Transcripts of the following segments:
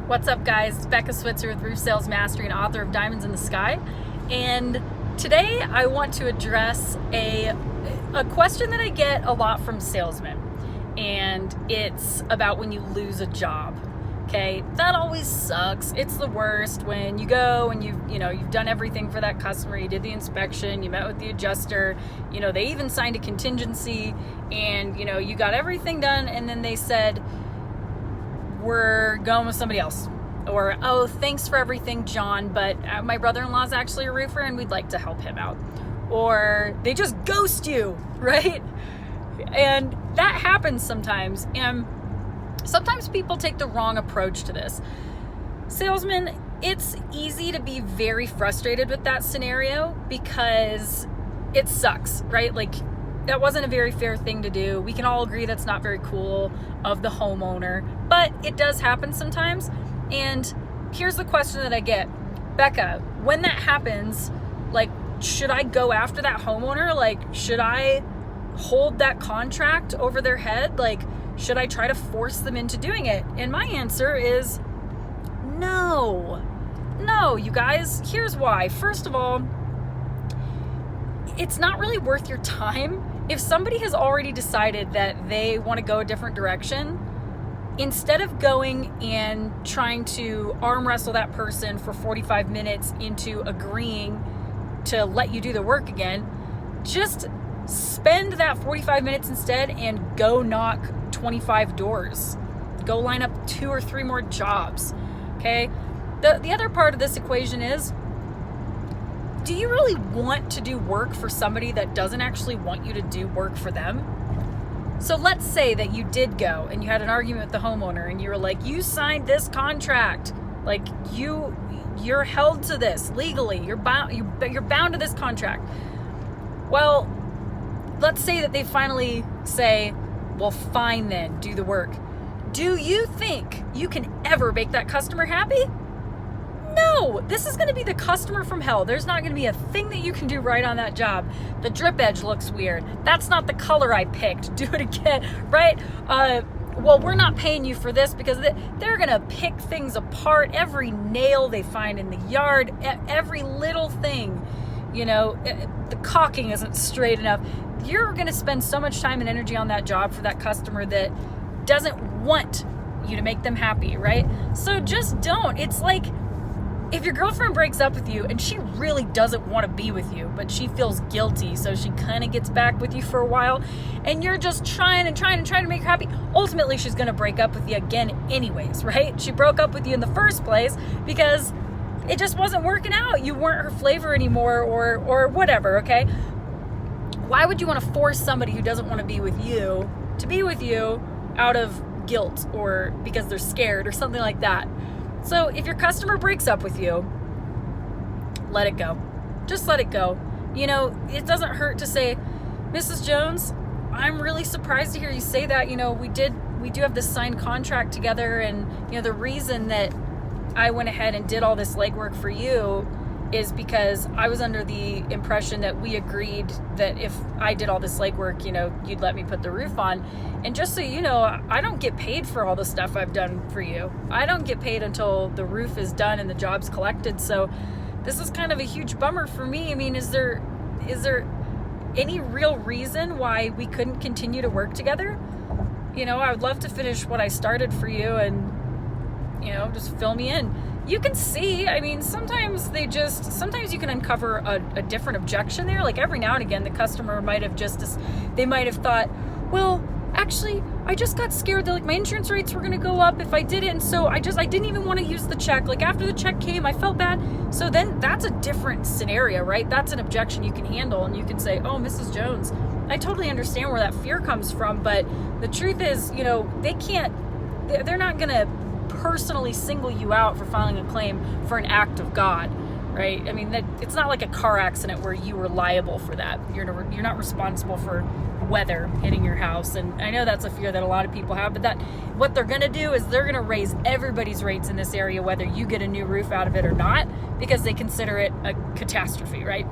What's up, guys? It's Becca Switzer with Roof Sales Mastery and author of Diamonds in the Sky. And today I want to address a question that I get a lot from salesmen. And it's about when you lose a job. Okay, that always sucks. It's the worst when you go and you've done everything for that customer. You did the inspection, you met with the adjuster, they even signed a contingency, and you got everything done, and then they said, we're going with somebody else. Or, oh, thanks for everything, John, but my brother-in-law is actually a roofer and we'd like to help him out. Or they just ghost you, right? And that happens sometimes. And sometimes people take the wrong approach to this. Salesmen, it's easy to be very frustrated with that scenario because it sucks, right? Like, that wasn't a very fair thing to do. We can all agree that's not very cool of the homeowner, but it does happen sometimes. And here's the question that I get. Becca, when that happens, should I go after that homeowner? Should I hold that contract over their head? Should I try to force them into doing it? And my answer is no. No, you guys. Here's why. First of all, it's not really worth your time. If somebody has already decided that they want to go a different direction, instead of going and trying to arm wrestle that person for 45 minutes into agreeing to let you do the work again, just spend that 45 minutes instead and go knock 25 doors. Go line up 2 or 3 more jobs. Okay? The other part of this equation is, do you really want to do work for somebody that doesn't actually want you to do work for them? So let's say that you did go and you had an argument with the homeowner and you were like, you signed this contract. You're held to this legally. You're bound to this contract. Well, let's say that they finally say, well, fine then, do the work. Do you think you can ever make that customer happy? No, this is going to be the customer from hell. There's not going to be a thing that you can do right on that job. The drip edge looks weird. That's not the color I picked. Do it again, right? Well, we're not paying you for this because they're going to pick things apart. Every nail they find in the yard, every little thing, the caulking isn't straight enough. You're going to spend so much time and energy on that job for that customer that doesn't want you to make them happy, right? So just don't. It's like, if your girlfriend breaks up with you and she really doesn't want to be with you, but she feels guilty, so she kind of gets back with you for a while, and you're just trying to make her happy, ultimately she's going to break up with you again anyways, right? She broke up with you in the first place because it just wasn't working out. You weren't her flavor anymore or whatever, okay? Why would you want to force somebody who doesn't want to be with you to be with you out of guilt or because they're scared or something like that? So if your customer breaks up with you, let it go. Just let it go. It doesn't hurt to say, Mrs. Jones, I'm really surprised to hear you say that. We do have this signed contract together, and the reason that I went ahead and did all this legwork for you is because I was under the impression that we agreed that if I did all this legwork, you'd let me put the roof on. And just so you know, I don't get paid for all the stuff I've done for you. I don't get paid until the roof is done and the job's collected. So this is kind of a huge bummer for me. I mean, is there any real reason why we couldn't continue to work together? I would love to finish what I started for you and, just fill me in. You can see, sometimes you can uncover a different objection there. Like every now and again, the customer might have thought, well, actually, I just got scared that my insurance rates were going to go up if I did it. And so I didn't even want to use the check. After the check came, I felt bad. So then that's a different scenario, right? That's an objection you can handle. And you can say, oh, Mrs. Jones, I totally understand where that fear comes from. But the truth is, they're not going to personally single you out for filing a claim for an act of God, right? It's not like a car accident where you were liable for that. You're not responsible for weather hitting your house. And I know that's a fear that a lot of people have, but what they're going to do is they're going to raise everybody's rates in this area, whether you get a new roof out of it or not, because they consider it a catastrophe, right?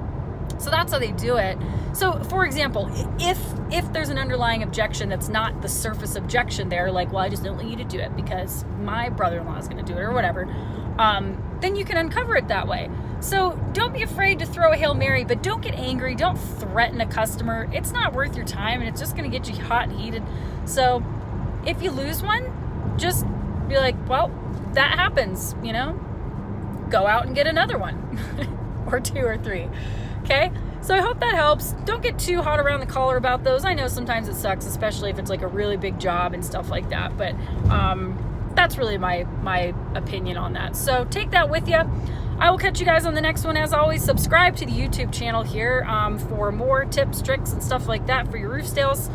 So that's how they do it. So for example, if there's an underlying objection that's not the surface objection there, like, well, I just don't want you to do it because my brother-in-law is going to do it or whatever, then you can uncover it that way. So don't be afraid to throw a Hail Mary, but don't get angry. Don't threaten a customer. It's not worth your time, and it's just going to get you hot and heated. So if you lose one, just be like, well, that happens, you know? Go out and get another one or 2 or 3. Okay? So I hope that helps. Don't get too hot around the collar about those. I know sometimes it sucks, especially if it's like a really big job and stuff like that. But that's really my opinion on that. So take that with you. I will catch you guys on the next one. As always, subscribe to the YouTube channel here for more tips, tricks, and stuff like that for your roof sales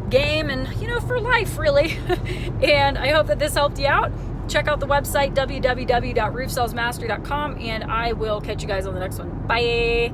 game and, you know, for life, really. And I hope that this helped you out. Check out the website, www.roofsalesmastery.com, and I will catch you guys on the next one. Bye.